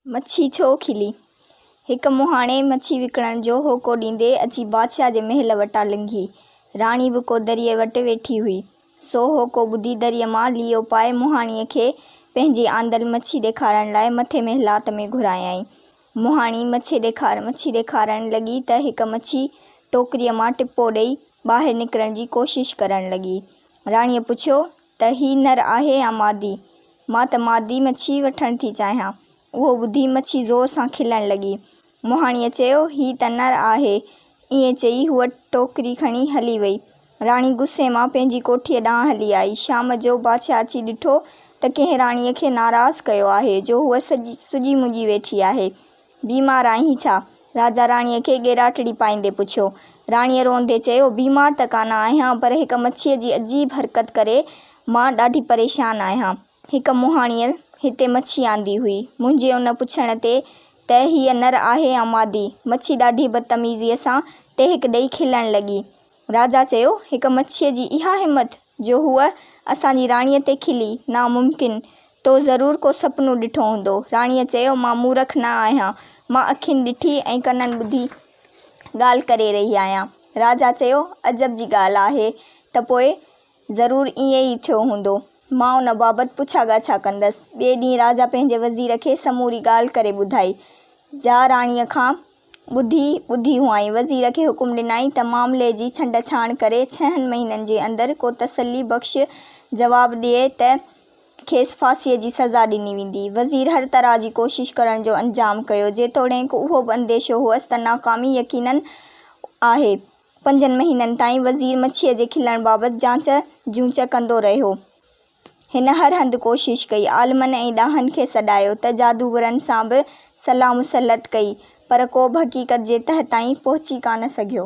मच्छी छो खिली। हिक मुहाणे मच्छी विकणण जो होको ॾींदे अची बादशाह जे महल वटां लंघी। राणी बि को दरिए वटि वेठी हुई। सो होको ॿुधी दरिए मां लीओ पाए मुहाणीअ खे पंहिंजी आंदल मच्छी ॾेखारण लाइ मथे महिलात में घुरायईं। मुहाणी मच्छी ॾेखारण लॻी त हिक मच्छी टोकरीअ मां टिपो ॾेई ॿाहिरि निकिरण जी कोशिश करण लॻी। राणीअ पुछियो त ही नर आहे या मादी? मां त मादी मच्छी वठण थी चाहियां। उहो ॿुधी मच्छी ज़ोर सां खिलण लॻी। मुहाणीअ चयो ही त नर आहे। ईअं चई हूअ टोकरी खणी हली वई। राणी गुस्से मां पंहिंजी कोठीअ ॾांहुं हली आई। शाम जो बादशाह अची ॾिठो त कंहिं राणीअ खे नाराज़ कयो आहे जो हूअ सुॼी मुॼी वेठी आहे। बीमार आहीं छा? राजा राणीअ खे ॻेराटड़ी पाईंदे पुछियो। राणीअ रोंदे चयो बीमार त कान आहियां, पर हिक मच्छीअ जी अजीब हरकत करे मां ॾाढी परेशान आहियां। हिक मुहाणीअ हिते मच्छी आंदी हुई। मुंहिंजे उन पुछण ते त हीअ नर आहे या मादी, मच्छी ॾाढी बदतमीज़ीअ सां टहिक ॾेई खिलण लॻी। राजा चयो हिक मच्छीअ जी इहा हिम्मत जो हूअ असांजी राणीअ ते खिली। नामुमकिन, तो ज़रूरु को सपनो ॾिठो हूंदो। राणीअ चयो मां मूर्ख न आहियां, मां अखियुनि ॾिठी ऐं कननि ॿुधी ॻाल्हि करे रही आहियां। राजा चयो अजब जी ॻाल्हि आहे, त पोइ ज़रूरु ईअं ई थियो हूंदो। मां उन बाबति पुछा ॻाछा कंदसि। ॿिए ॾींहुं राजा पंहिंजे वज़ीर खे समूरी ॻाल्हि करे ॿुधाई। जा राणीअ खां ॿुधी हुआईं। वज़ीर खे हुकुम ॾिनाई त मामले जी छंड छाण करे 6 महीननि जे अंदरि को तसली बख़्श जवाबु ॾिए त खेसि फांसीअ जी सज़ा ॾिनी वेंदी। वज़ीर हर तरह जी कोशिश करण जो अंजाम कयो, जेतोणीकि उहो बि अंदेशो हुअसि त नाकामी यकीनन आहे। 5 महीननि ताईं वज़ीर मच्छीअ जे खिलण बाबति जांच जूच कंदो रहियो। हिन हर हंधि कोशिश कई, आलिमनि ऐं ॾाहनि खे सॾायो त जादूगरनि सां बि सलाह मुसलत कई, पर को बि हक़ीक़त जे तह ताईं पहुची कान सघियो।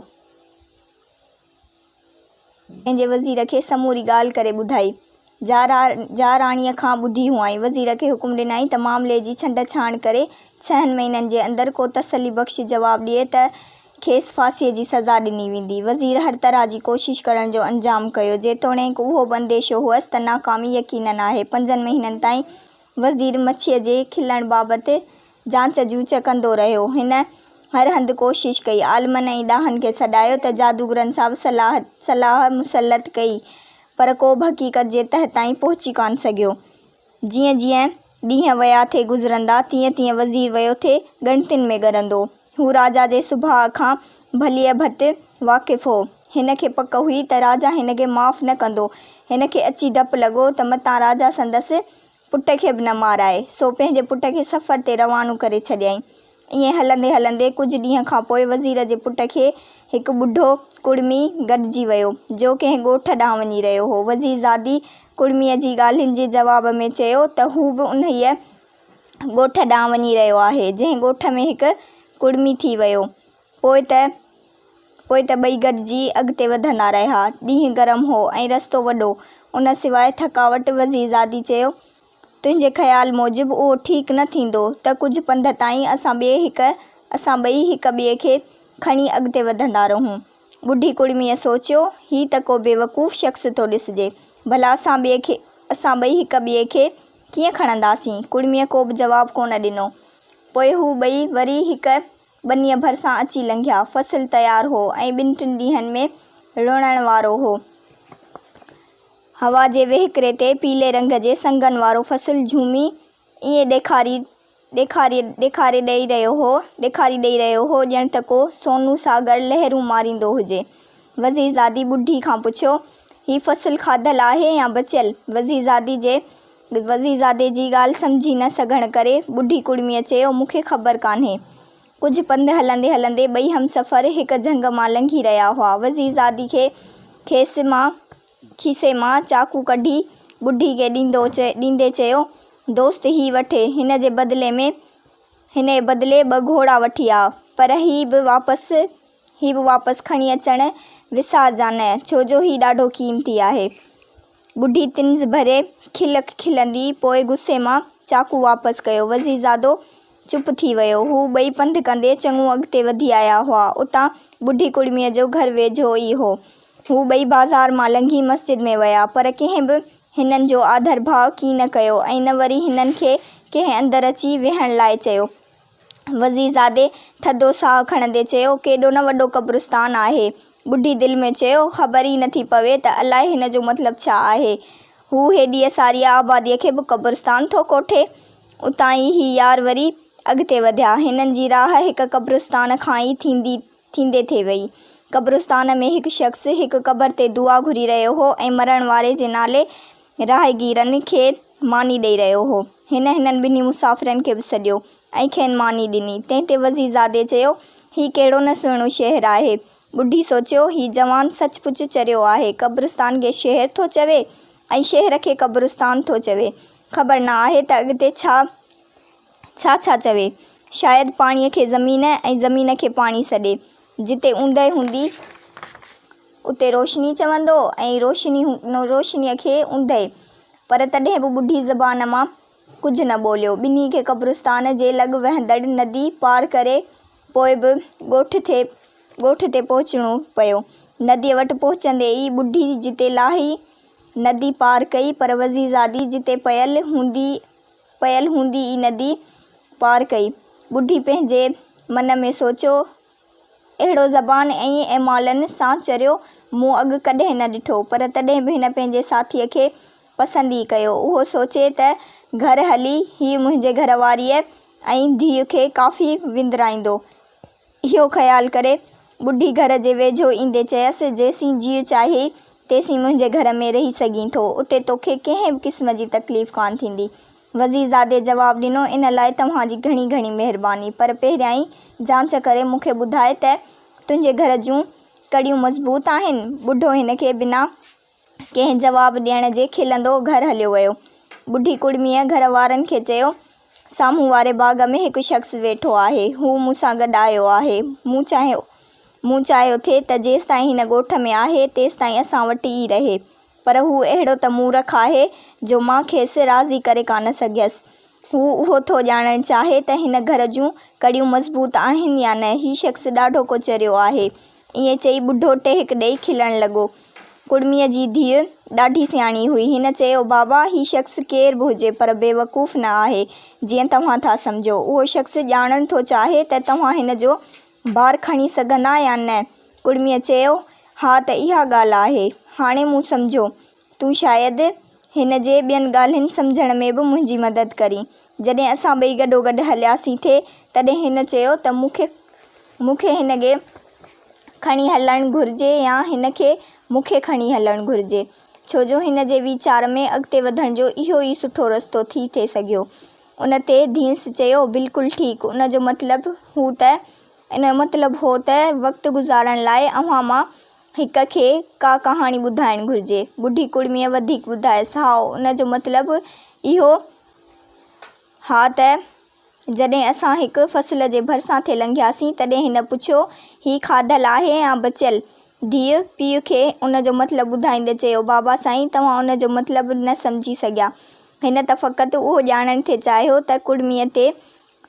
पंहिंजे वज़ीर खे समूरी ॻाल्हि करे ॿुधाई। जा राणीअ खां ॿुधी हुआईं। वज़ीर खे हुकुम ॾिनाई त मामले जी छंड छाण करे 6 महीननि जे अंदरि को तसली बख़्श जवाबु ॾिए त खेसि फांसीअ जी सज़ा ॾिनी वेंदी। वज़ीर हर तरह जी कोशिश करण जो अंजाम कयो, जेतोणीकि उहो बि अंदेशो हुअसि त नाकामी यकीनन आहे। 5 महीननि ताईं वज़ीर मच्छीअ जे खिलण बाबति जांच जूच कंदो रहियो। हिन हर हंधि कोशिश कई, आलिमनि ऐं ॾाहनि खे सॾायो त जादूगरनि सां बि सलाह मुसलत कई, पर को बि हक़ीक़त जे तह ताईं पहुची कान सघियो। जीअं जीअं ॾींहं विया थे गुज़रंदा, तीअं तीअं वज़ीर वियो थे ॻणतियुनि में ॻरंदो। हू राजा जे सुभाउ खां भलीअ भति वाक़िफ़ु हो। हिन खे पक हुई त राजा हिन खे माफ़ न कंदो। हिन खे अची डपु लॻो त मतां राजा संदसि पुट खे बि न माराए। सो पंहिंजे पुट खे सफ़र ते रवानो करे छॾियईं। ईअं हलंदे हलंदे कुझु ॾींहं खां पोइ वज़ीर जे पुट खे हिकु ॿुढो कुड़मी गॾिजी वियो, जो कंहिं ॻोठ ॾांहुं वञी रहियो हो। वज़ीरज़ादी कुड़मीअ जी ॻाल्हियुनि जे जवाब में चयो त हू बि उन्हीअ ॻोठ ॾांहुं वञी रहियो आहे, जंहिं ॻोठ में हिकु कुड़मी थी वियो। पोइ त ॿई गॾिजी अॻिते वधंदा रहिया। ॾींहुं गरम हो ऐं रस्तो वॾो, उन सिवाइ थकावट। वज़ीरज़ादी चयो तुंहिंजे ख़्याल मूजिबि उहो ठीकु न थींदो त कुझु पंध ताईं असां ॿई हिक ॿिए खे खणी अॻिते वधंदा रहूं। ॿुढी कुड़मीअ सोचियो ही त को बेवकूफ़ शख़्स थो ॾिसिजे, भला असां ॿई हिक ॿिए खे कीअं खणंदासीं। कुड़मीअ को बि जवाबु कोन ॾिनो। पोइ हू ॿई वरी हिक ॿनीअ भरिसां अची लंघिया। फ़सुलु तयारु हो ऐं 2-3 ॾींहंनि में रुअण वारो हो। हवा जे वहिकिरे ते पीले रंग जे संगनि वारो फ़सुलु झूमी ईअं ॾेखारी ॾेई रहियो हो ॼण त को सोनू सागर लहरूं मारींदो हुजे। वज़ीरज़ादी ॿुढी खां पुछियो ही फ़सुलु खाधलु आहे या बचियल? वज़ीरज़ादे जी ॻाल्हि सम्झी न सघण करे ॿुढी कुड़मीअ चयो मूंखे ख़बर कान्हे। कुझु पंध हलंदे हलंदे ॿई हमसफ़र हिक झंग मां लंघी रहिया हुआ। वज़ीरज़ादी खे खीसे मां चाकू कढी ॿुढी खे ॾींदे चयो दोस्त ही वठे, हिन बदिले 2 घोड़ा वठी आ, पर ही बि वापसि खणी अचणु विसारजां न, छो जो ही ॾाढो क़ीमती आहे। ॿुढी तिन्ज़ भरे खिलंदी पोइ गुस्से मां चाकू वापसि कयो। वज़ीरज़ादो चुप थी वियो। हू ॿई पंधु कंदे चङो अॻिते वधी आया हुआ। उतां ॿुढी कुड़मीअ जो घर वेझो ई हो। हू ॿई बाज़ार मां लंघी मस्जिद में विया, पर कंहिं बि हिननि जो आदर भाव की न कयो ऐं न वरी हिननि खे कंहिं अंदरि अची वेहण लाइ चयो। वज़ीरज़ादे थधो साहु खणंदे चयो, केॾो न वॾो क़ब्रिस्तान आहे। ॿुढी दिलि में चयो, ख़बर ई नथी पवे त अलाए हिन जो मतिलबु छा आहे। हू हेॾी असारी आबादीअ खे बि क़ब्रिस्तान थो कोठे। उतां ई ही यार वरी अॻिते वधिया। हिननि जी राह हिकु क़ब्रिस्तान खां ई थींदे थिए वई। क़ब्रिस्तान में हिकु शख़्स हिकु क़बर ते दुआ घुरी रहियो हो ऐं मरण वारे जे नाले राहगीरनि खे मानी ॾेई रहियो हो। हिननि ॿिन्ही मुसाफ़िरनि खे बि सॾियो ऐं खेनि मानी ॾिनी। तंहिं ते वज़ीरज़ादे चयो, हीउ कहिड़ो न सुहिणो शहरु आहे। ॿुढी सोचियो, हीउ जवान सचपुच चरियो आहे। क़ब्रिस्तान खे शहर थो चवे ऐं शहर खे क़ब्रिस्तान थो चवे। ख़बर न आहे त अॻिते छा चवे। शायदि पाणीअ खे ज़मीन ऐं ज़मीन खे पाणी सॾे। जिते ऊंदहि हूंदी उते रोशनी चवंदो ऐं रोशनीअ खे ऊंदहि। पर तॾहिं बि ॿुढी ज़बान मां कुझु न ॿोलियो। ॿिन्ही खे क़ब्रिस्तान जे लॻ वहंदड़ नदी पार करे पोइ बि ॻोठ ते पहुचणो पियो। नदीअ वटि पहुचंदे ई ॿुढी जिते लाही नदी पार कई, पर वज़ीरज़ादी जिते पयल हूंदी ई नदी पार कई। ॿुढी पंहिंजे मन में सोचियो, अहिड़ो ज़बान ऐं एमालनि सां चरियो मूं अॻु कॾहिं न ॾिठो। पर तॾहिं बि हिन पंहिंजे साथीअ खे पसंदि ई कयो। उहो सोचे त घर हली हीउ मुंहिंजे घरवारीअ ऐं धीउ खे काफ़ी विंदराईंदो। इहो ख़्यालु करे ॿुढी घर जे वेझो ईंदे चयसि, जेसीं जीउ चाहे तेसीं मुंहिंजे घर में रही सघीं थो। उते तोखे कंहिं बि क़िस्म जी तकलीफ़ कान थींदी। वज़ीरज़ादे जवाबु ॾिनो, इन लाइ तव्हांजी घणी घणी महिरबानी। पर पहिरियां ई जांच करे मूंखे ॿुधाए त तुंहिंजे घर जूं कड़ियूं मज़बूत आहिनि। ॿुढो हिन खे बिना कंहिं जवाबु ॾियण जे खिलंदो घर हलियो वियो। ॿुढी कुड़मीअ घर वारनि खे चयो, साम्हूं वारे बाग़ में हिकु शख़्स वेठो आहे। हू मूंसां गॾु आयो आहे। मूं चाहियो थे त जेसिताईं हिन ॻोठ में आहे तेसिताईं असां वटि ई रहे। पर हू अहिड़ो त मूर्ख आहे जो मां खेसि राज़ी करे कान सघियसि। हू उहो थो ॼाणणु चाहे त हिन घर जूं कड़ियूं मज़बूत आहिनि या न। हीउ शख़्स ॾाढो को चरियो आहे। ईअं चई ॿुढो टेक ॾेई खिलणु लॻो। कुड़मीअ जी धीउ ॾाढी सियाणी हुई। हिन चयो, बाबा, हीउ शख़्स केरु बि हुजे पर बेवकूफ़ न आहे जीअं तव्हां था सम्झो। उहो शख़्स ॼाणणु थो चाहे त तव्हां हिन जो भार खणी सघंदा या न। कुड़मीअ चयो, हा त इहा ॻाल्हि आहे। हाणे मूं सम्झो। तूं शायदि हिन जे ॿियनि ॻाल्हियुनि सम्झण में बि मुंहिंजी मदद करीं। जॾहिं असां ॿई गॾोगॾु हलियासीं थे तॾहिं हिन चयो त मूंखे हिन खे खणी हलणु घुरिजे या हिन खे मूंखे खणी हलणु घुरिजे, छो जो हिन जे वीचार में अॻिते वधण जो इहो ई सुठो रस्तो थी थे सघियो। उन ते धींस चयो, बिल्कुलु ठीकु। इन जो मतिलबु हो त वक़्तु गुज़ारण लाइ अव्हां मां हिक खे का कहाणी ॿुधाइणु घुरिजे। ॿुढी कुड़मीअ वधीक ॿुधायसि, हा, उन जो मतिलबु इहो हा त जॾहिं असां हिकु फ़सुल जे भरिसां थे लंघियासीं तॾहिं हिन पुछियो, हीउ खाधल आहे या बचियल। धीउ पीउ खे उन जो मतिलबु ॿुधाईंदे चयो, बाबा साईं, तव्हां उन जो मतिलबु न सम्झी सघिया। हिन त फ़क़ति उहो ॼाणणु थे चाहियो त कुड़मीअ ते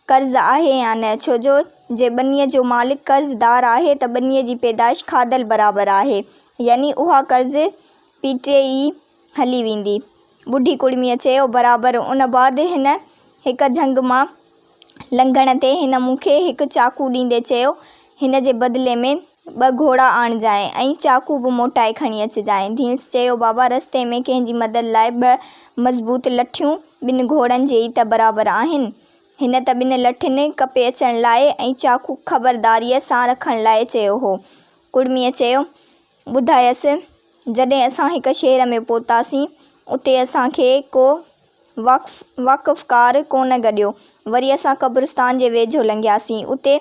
कर्ज़ु आहे या न, छो जो जे ॿनीअ जो मालिक कर्ज़दार आहे त ॿनीअ जी पैदाइश खाधल बराबरि आहे, यानी उहा कर्ज़ु पीटे ई हली वेंदी। ॿुढी कुड़मीअ चयो, बराबरि। उन बाद हिन हिक झंग मां लंघण ते हिन मूंखे हिकु चाकू ॾींदे चयो, हिन जे बदिले में 2 घोड़ा आणिजांइ ऐं चाकू बि मोटाए खणी अचिजांइ। धींस चयो, बाबा, रस्ते में कंहिंजी मदद लाइ 2 मज़बूत लठियूं 2 घोड़नि जे ई त बराबरि आहिनि। हिन त 2 लठियुनि कपे अचण लाइ ऐं चाकू ख़बरदारीअ सां रखण लाइ चयो हो। कुड़मीअ चयो, ॿुधायसि, जॾहिं असां हिक शहर में पहुतासीं उते असांखे को वाक़फ़कार कोन गॾियो। वरी असां क़ब्रिस्तान जे वेझो लंघियासीं। उते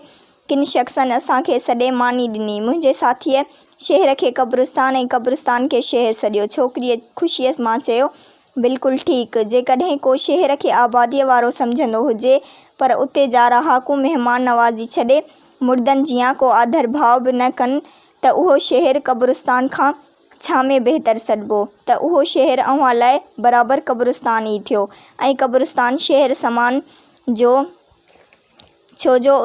किन शख़्सनि असांखे सॾे मानी ॾिनी। मुंहिंजे साथीअ शहर खे क़ब्रिस्तान ऐं क़ब्रिस्तान खे शहर सॾियो। छोकिरीअ ख़ुशीअ मां चयो, बिल्कुलु ठीकु। जेकॾहिं को शहर खे आबादीअ वारो सम्झंदो हुजे पर उते जा रहाकू महिमान नवाज़ी छॾे मुर्दनि जियां को आदर भाव बि न कनि त उहो शहर क़ब्रिस्तान खां छा में बहितर सॾिबो। त उहो शहर अव्हां लाइ बराबरि क़ब्रिस्तान ई थियो ऐं क़ब्रिस्तान शहर समान जो, छो जो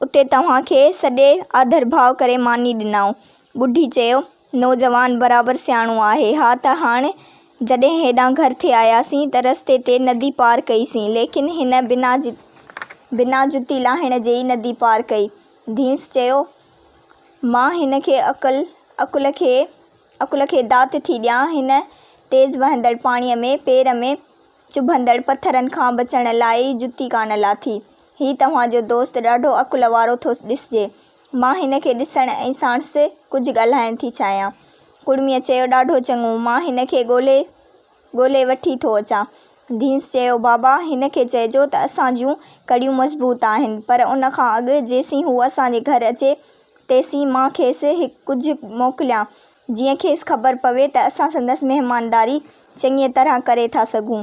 उते तव्हांखे सॼे आदर भाव करे मानी ॾिनऊं। ॿुढी चयो, नौजवान बराबरि सियाणो आहे। हा त हाणे जॾहिं हेॾां घर थे आयासीं त रस्ते ते नदी पार कईसीं, लेकिन हिन बिना जुती लाहिण जे ई नदी पार कई। धींस चयो, मां हिन खे अकुल खे दात थी ॾियां। हिन तेज़ वहंदड़ पाणीअ में पेर में चुभंदड़ पथरनि खां बचण लाइ जुती कान लाथी। ही तव्हांजो दोस्त ॾाढो अकुल वारो थो ॾिसिजे। मां हिन खे ॾिसण ऐं साणुस कुझु ॻाल्हाइण थी चाहियां। कुड़मीअ चयो, ॾाढो चङो, मां हिन खे ॻोल्हे वठी थो अचां। धींस चयो, बाबा हिन खे चइजो त असां जूं कड़ियूं मज़बूत आहिनि, पर उन खां अॻु जेसीं हू असांजे घर अचे तेसीं मां खेसि कुझु मोकिलियां, जीअं खेसि ख़बर पवे त असां संदसि महिमानदारी चङीअ तरह करे था सघूं।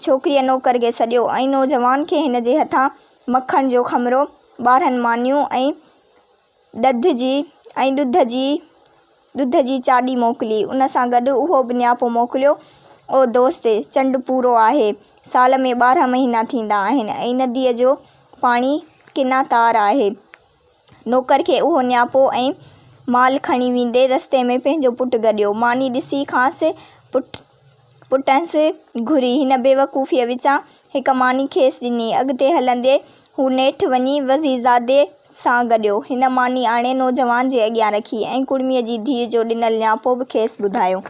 छोकिरीअ नौकर खे सॾियो ऐं नौजवान खे हिन जे हथां मखण जो खमिरो, 12 मानियूं ऐं ॾुध जी चाॾी मोकिली। उन सां गॾु उहो बि नियापो मोकिलियो, ओ दोस्त, चंडु पूरो आहे, साल में 12 महीना थींदा आहिनि ऐं नदीअ जो पाणी किना तार आहे। नौकर खे उहो नियापो ऐं माल खणी वेंदे रस्ते में पंहिंजो पुटु गॾियो। मानी ॾिसी खांसि पुटंसि घुरी। हिन बेवकूफ़ीअ विचां हिक मानी खेसि ॾिनी। अॻिते हलंदे हू नेठि वञी वज़ीरज़ादे सां गॾियो। हिन मानी आणे नौजवान जे अॻियां रखी ऐं कुड़मीअ जी धीअ जो ॾिनल नियापो बि खेसि ॿुधायो।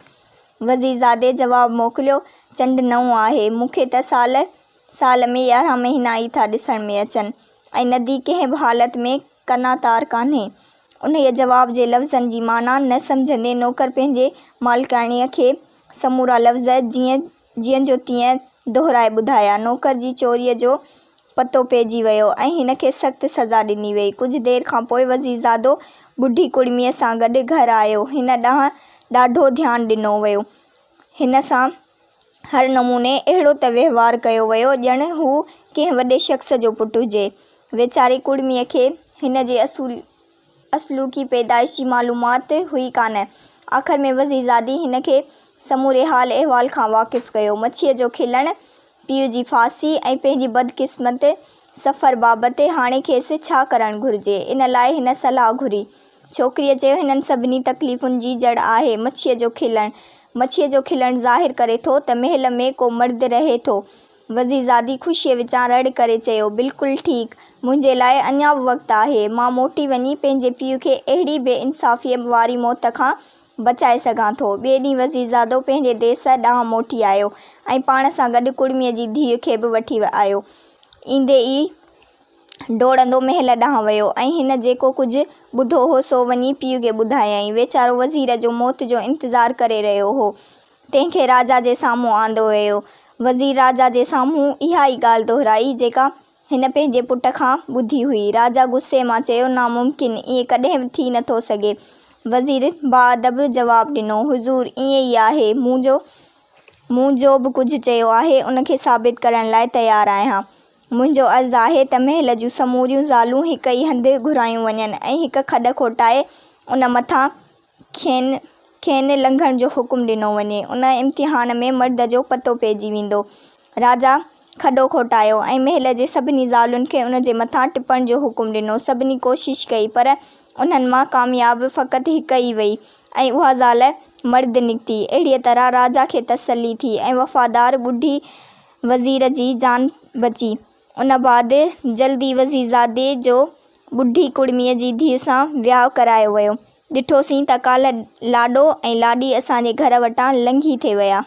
वज़ीरज़ादे जवाबु मोकिलियो, चंडु नओं आहे, मूंखे त साल में 11 महीना ई था ॾिसण में अचनि ऐं नदी कंहिं बि हालत में कना तार कान्हे। उन्हीअ जवाब जे लफ़्ज़नि जी माना न सम्झंदे नौकर पंहिंजे मालिकाणीअ खे समूरा लफ़्ज़ जीअं जो तीअं दोहिराए ॿुधाया। नौकर जी चोरीअ जो पतो पइजी वियो ऐं हिन खे सख़्तु सज़ा ॾिनी वई। कुझु देरि खां पोइ वज़ीरज़ादो ॿुढी कुड़मीअ सां गॾु घर आयो। हिन ॾांहुं ॾाढो ध्यानु ॾिनो वियो। हिन सां हर नमूने अहिड़ो त वहिंवारु कयो वियो ॼणु हू कंहिं वॾे शख़्स जो पुटु हुजे। वेचारी कुड़मीअ खे हिन जे असलूकी पैदाइशी मालूमात हुई कान। आख़िर में वज़ीरज़ादी हिन खे समूरे हाल अहिवाल खां वाक़िफ़ु कयो। मच्छीअ जो खिलणु, पीउ जी फांसी ऐं पंहिंजी बदकिस्मत सफ़र बाबति हाणे खेसि छा करणु घुरिजे, इन लाइ हिन सलाह घुरी। छोकिरीअ चयो, हिननि सभिनी तकलीफ़ुनि जी जड़ आहे मच्छीअ जो खिलणु। मच्छीअ जो खिलणु ज़ाहिरु करे थो त महल में को मर्द रहे थो। वज़ीरज़ादी ख़ुशीअ विचां रड़ करे चयो, बिल्कुलु ठीकु, मुंहिंजे लाइ अञा बि वक़्तु आहे। मां मोटी वञी पंहिंजे पीउ खे अहिड़ी बेइंसाफ़ीअ वारी मौत खां बचाए सघां थो। ॿिए ॾींहुं वज़ीरज़ादो पंहिंजे देस ॾांहुं मोटी आयो ऐं पाण सां गॾु कुड़मीअ जी धीअ खे बि वठी आयो। ईंदे ई डोड़ंदो महल ॾांहुं वियो ऐं हिन जेको कुझु ॿुधो हो सो वञी पीउ खे ॿुधायईं। वेचारो वज़ीर जो मौत जो इंतज़ारु करे रहियो हो। तंहिंखे राजा जे साम्हूं आंदो वियो। वज़ीर राजा जे साम्हूं इहा ई ॻाल्हि दोहिराई जेका हिन पंहिंजे पुट खां ॿुधी हुई। राजा गुस्से मां चयो, नामुमकिन, ईअं कॾहिं बि थी नथो सघे। वज़ीर बाअदब जवाबु ॾिनो, हुज़ूर, ईअं ई आहे। मूं जो बि कुझु चयो आहे उन खे साबित करण लाइ तयारु आहियां। मुंहिंजो अर्ज़ु आहे त महल जूं समूरियूं ज़ालूं हिक ई हंधि घुरायूं वञनि ऐं हिक खॾ खोटाए उन मथां खेनि लंघण जो हुकुम ॾिनो वञे। उन इम्तिहान में मर्द जो पतो पइजी वेंदो। राजा खॾो खोटायो ऐं महल जे सभिनी ज़ालुनि खे उन जे मथां टिपण जो हुकुम ॾिनो। सभिनी कोशिशि कई पर उन्हनि मां कामयाबु फ़क़ति हिक ई वई ऐं उहा ज़ाल मर्द निकिती। अहिड़ीअ तरह राजा खे तसल्ली थी ऐं वफ़ादार ॿुढी वज़ीर जी जान बची। उन बाद जल्दी वज़ीरज़ादे जो ॿुढी कुड़मीअ जी धीअ सां विहांउ करायो वियो। ॾिठोसीं त काल्ह लाॾो ऐं लाॾी असांजे घर वटां लंघी थे विया।